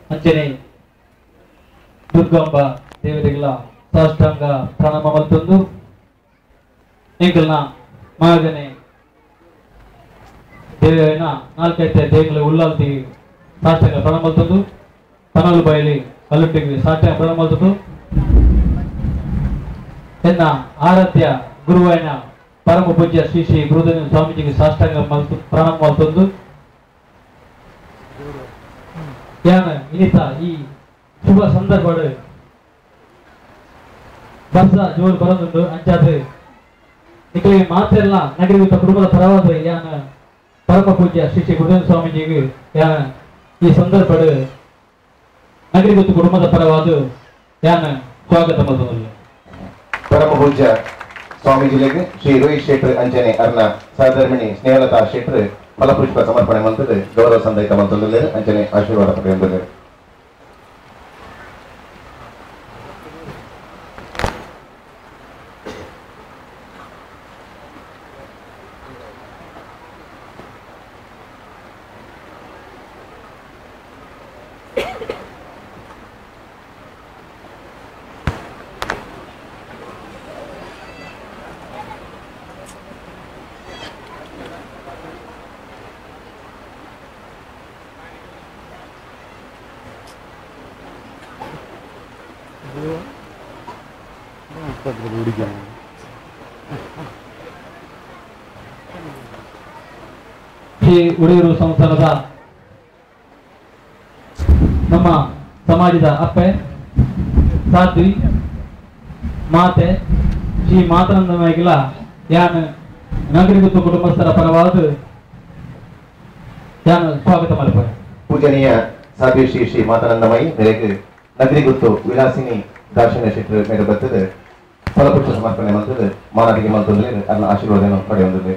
ಅಂಚನೆ ದುರ್ಗಾಂಬ ದೇವರಿಗಳ ಸಾಷ್ಟಾಂಗ ಪ್ರಣಾಮ ಮಲ್ತೊಂದು ಎಂಕಲ್ನ ಮಗನೆ ದೇವನ ನಾಲ್ಕೈತೆ ದೇವಗಳ ಉಲ್ಲಾಲ್ತಿ ಸಾಷ್ಟಾಂಗ ಪ್ರಣಾಮ ಮಲ್ತೊಂದು ಪನಲು ಬಾಯಿಲಿ ಕಲ್ಲುಟ್ಟಿಗೆ ಸಾಷ್ಟಾಂಗ ಪ್ರಣಾಮ ಮಲ್ತೊಂದು ಎನ್ನ ಆರಾಧ್ಯ ಗುರುವಾಯನ ಪರಮ ಪೂಜ್ಯ ಶ್ರೀ ಶ್ರೀ ಗುರುದೇವ ಸ್ವಾಮೀಜಿಗೆ ಸಾಷ್ಟಾಂಗ ಪ್ರಣಾಮ ಮಲ್ತೊಂದು ಯಾನ ಇನ್ನಿತ ಈ ಶುಭ ಸಂದರ್ಭ ವರ್ಷ ಜೋರು ಬರೋದುಂಟು ಅಂಚಾದ್ರೆ ನಿಖಿಲಿಗೆ ಮಾತೆಲ್ಲ ನಗರಿಯುತ ಕುಟುಂಬದ ಪರವಾದ ಯಾನ ಪರಮ ಪೂಜ್ಯ ಶ್ರೀ ಶ್ರೀ ಗುರುದೇವ ಸ್ವಾಮೀಜಿಗೆ ಯಾನ ಈ ಸಂದರ್ಭ ನಗರಿಯುತ ಕುಟುಂಬದ ಪರವಾದ ಯಾನ ಸ್ವಾಗತ ಮಾಡೋದಿಲ್ಲ ಪರಮ ಪೂಜ್ಯ ಸ್ವಾಮೀಜಿಗಳಿಗೆ ಶ್ರೀ ರೋಹಿತ್ ಶೆಟ್ಟರ್ ಅಂಜನೆ ಅರ್ನ ಸಹಧರ್ಮಿಣಿ ಸ್ನೇಹಲತಾ ಶೆಟ್ಟರ್ ಫಲಪುಷ್ಪ ಸಮರ್ಪಣೆ ಮಂತದ್ದು ಗೌರವ ಸಂದೈತ ಮಂತೊಂದು ಅಂಜನೆ ಆಶೀರ್ವಾದ ಪಡೆಯುತ್ತದೆ. ಶ್ರೀ ಉಳಿಯೂರು ಸಂಸ್ಥಾನದ ನಮ್ಮ ಸಮಾಜದ ಅಪ್ಪೆ ಸಾಧ್ವಿ ಮಾತೆ ಶ್ರೀ ಮಾತನಂದಮಗಿಲ ಯಾನ ನಗರಿಗುತ್ತು ಕುಟುಂಬಸ್ಥರ ಪರವಾದ ಯಾನ ಸ್ವಾಗತ ಮಲ್ಪನೆ. ಪೂಜನೀಯ ಸಾಧ್ವಿ ಶ್ರೀ ಶ್ರೀ ಮಾತನಂದಮಯಿ ಮೇರೆಗೆ ನಗರಿಗುತ್ತು ವಿಲಾಸಿನಿ ದಾರ್ಶನ ಶೆಟ್ಟರ್ ಮೇಲೆ ಬರ್ತದೆ ಫಲಪುಷ್ಪ ಸಮರ್ಪಣೆ ಮಂತದ್ದು ಮಾನವಿಗೆ ಮಂತೊಂದು ಅದನ್ನ ಆಶೀರ್ವಾದ ಪಡೆಯುತ್ತದೆ.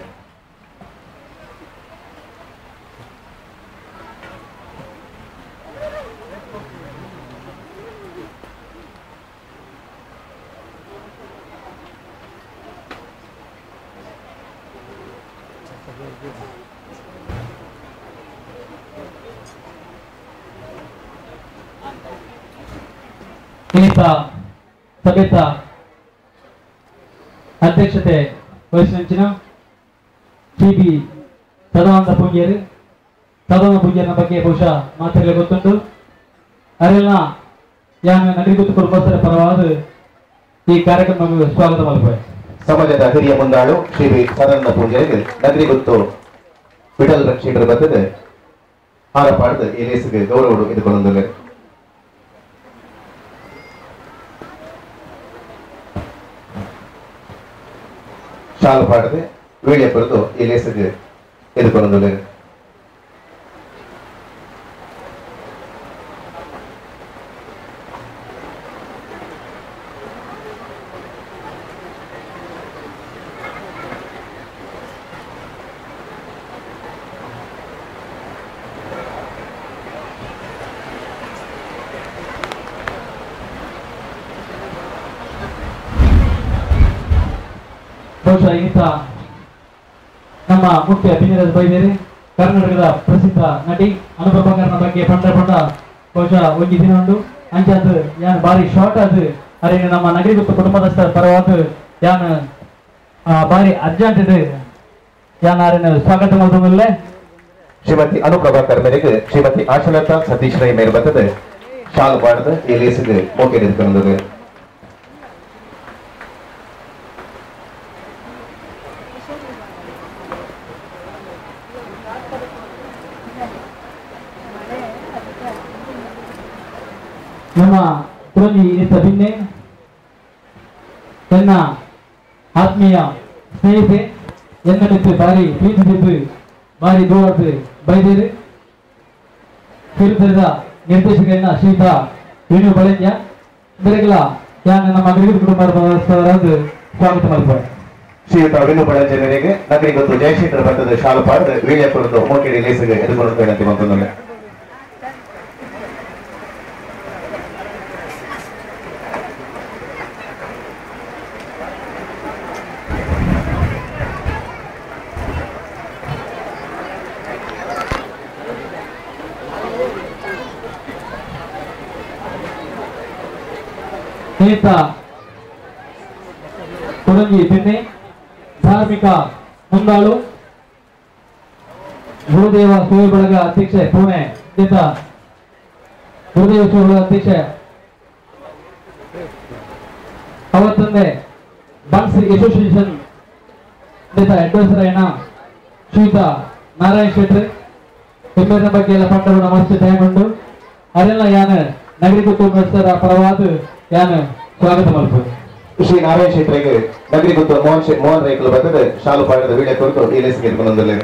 ಇನ್ನಿತ ಸಭೆತ ಅಧ್ಯಕ್ಷತೆ ವಹಿಸಿನ ಟಿ.ಬಿ. ಸದಾನಂದ ಪೂಜ್ಯರ ಬಗ್ಗೆ ಬಹುಶಃ ಮಾತುಗಳೇ ಗೊತ್ತುಂಟು. ಅವರೆಲ್ಲ ಯಾನ ನಗರಿಗುತ್ತು ಕುಟುಂಬಸ್ಥರ ಪರವಾದ ಈ ಕಾರ್ಯಕ್ರಮಕ್ಕೆ ಸ್ವಾಗತ ಮಾಡಬೇಕು. ಸಮಾಜದ ಹಿರಿಯ ಮುಂದಾಳು ಶ್ರೀ ಸದಾನಂದ ಪೂಜ್ಯರಿಗೆ ನಗರಿಗುತ್ತು ವಿಠಲ್ ಶೆಟ್ಟರ್ ಬರ್ತದೆ ಹಾರಪಾಡದ ಈ ಲೇಸಿಗೆ ಗೌರವ ಇದುಕೊಂಡೊಂದು ಶಾಲು ಪಾಡದೆ ವೀಳ್ಯ ಪಡೆದು ಈ ಲೇಸಿಗೆ ಎದುಕೊಂಡೊಂದು ಬಹುಶಃ ಈತ ನಮ್ಮ ಮುಖ್ಯ ಬಿಂಜರಾಜ ಬೈದೇರಿ ಕರ್ನಾಟಕದ ಪ್ರಸಿದ್ಧ ನಟಿ ಅನುಪಮಕರನ ಬಗ್ಗೆ ಪಂಡ ಬಹುಶಃ ಒಂದು ದಿನ ಉಂಟು ಅಂಚಾದ ಯಾನ್ ಬಾರಿ ಶಾರ್ಟ್ ಅದು ಅರೆ ನಮ್ಮ ನಗರಿಗುತ್ತು ಕುಟುಂಬದಸ್ಥರ ಪರವಾದ ಯಾನ್ ಬಾರಿ ಅರ್ಜೆಂಟ್ ಯಾನ್ ಆರನ್ನು ಸ್ವಾಗತ ಮಾಡೋದಿಲ್ಲ. ಶ್ರೀಮತಿ ಅನುಪ್ರಭಾಕರ್ ಮೇರೆಗೆ ಶ್ರೀಮತಿ ಆಶಲತಾ ಸತೀಶ್ ರೈ ಮೇಲೆ ಬರ್ತದೆ ಶಾಲು ಪಾಡದ ಈ ಲೇಸಿಗೆ ಮೋಕೆ ಎದುಕೊಂಡೊಂದು ನಮ್ಮ ತುರಂಜಿ ಇನ್ನಿತ ಭಿನ್ನೆ ತನ್ನ ಆತ್ಮೀಯ ಸ್ನೇಹಿತೆ ಎನ್ನನಿತ್ತು ಬಾರಿ ಪ್ರೀತಿಸಿದ್ದು ಬಾರಿ ದೂರದ್ದು ಬೈದೇರಿ ಕಿರುತೆರೆದ ನಿರ್ದೇಶಕರನ್ನ ಶ್ರೀಯುತ ವೇಣು ಬಳೆಂಜ ಬೆಳಗಲ ಯಾನ ನಮ್ಮ ನಗರಿಗುತ್ತು ಕುಟುಂಬದ ಸ್ವಾಗತ ಮಾಡ್ತಾರೆ. ಶ್ರೀಯುತ ವೇಣು ಬಳೆಂಜ ಮೇರೆಗೆ ನಗರಿಗುತ್ತು ಜಯಶೇಖರ ಬರ್ತದೆ ಶಾಲು ಪಾಡದ ವೀಳ್ಯ ಪಡೆದು ಮೋಕೆಡಿ ಲೇಸಿಗೆ ಎದುಕೊಂಡು ಮಂತೊಂದು ನೇತ ಕೊಡಂಗಿ ಬೆನ್ನೆ ಧಾರ್ಮಿಕ ಮುಂದಾಳು ಗುರುದೇವ ಸೇವೆ ಬಳಗ ಅಧ್ಯಕ್ಷೆ ಪುಣೆ ನೇತ ಗುರುದೇವ ಸೇವೆ ಬಳಗ ಅಧ್ಯಕ್ಷೆ ಅವತ್ತಂದೆ ಬನ್ಸ್ ಅಸೋಸಿಯೇಷನ್ ನೇತ ಅಡ್ವೈಸರ್ అయిన ಶ್ರೀಯುತ ನಾರಾಯಣ ಶೆಟ್ಟಿ ಹೆಮ್ಮೆಯ ಬಗ್ಗೆ ಎಲ್ಲ ಪಂಡರು ನಮಸ್ತೆ ದಯಮಂಡು ಅದೆಲ್ಲ ಯಾನ ನಗರಿ ಕುಟುಂಬ ಸದಸ್ಯರ ಪರವಾದ ಯಾನ ಸ್ವಾಗತ ಮಲ್ಪದು ಶ್ರೀ ನಾರಾಯಣ ಶೆಟ್ಟರಿಗೆ ನಗರಿ ಕುಟುಂಬ ಮೋಹನ್ ರೈಕಲು ಬರ್ತದೆ ಶಾಲು ಪಾಠದ ವಿಡಿಯೋ ಕುರಿತು ಈ ಲೇಸಿಗೆ ಇಟ್ಕೊಂಡು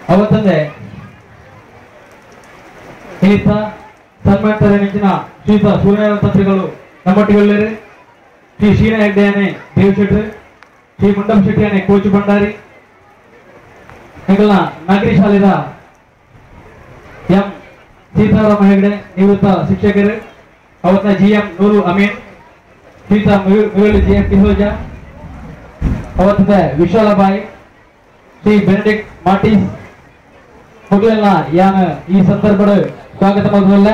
ಅವತ್ತಂದೆ ಈತ ಸನ್ಮಾನಿತರ ನೆಚ್ಚಿನ ಶ್ರೀಯುತ ಸೂರ್ಯನಾರಾಯಣ ತಂತ್ರಿಗಳು ನಮ್ಮೊಟ್ಟಿಗೆ ಶ್ರೀ ಶೀನ ಹೆಗ್ಡೆಯನೆ ದೇವಶೆಟ್ಟಿ ಶ್ರೀ ಮುಂಡಂ ಶೆಟ್ಟಿಯನೆ ಕೋಚು ಭಂಡಾರಿ ಹೆಗಲ ನಾಗರಿ ಶಾಲೆಯ ಎಂ ಸೀತಾರಾಮ ಹೆಗ್ಡೆ ನಿವೃತ್ತ ಶಿಕ್ಷಕರು ಅವತ್ತ GM ನೂರು ಅಮೀನ್ ಶ್ರೀಯುತ ಮುರಳಿ GM ಕಿಸೋಜ ಅವತ್ತ ವಿಶಾಲಬಾಯಿ ಶ್ರೀ ಬೆನೆಡಿಕ್ಟ್ ಮಾರ್ಟಿಸ್ ಮೊದಲೆಲ್ಲ ಯಾನ ಈ ಸಂದರ್ಭದ ಸ್ವಾಗತ ಮೊದಲಲ್ಲ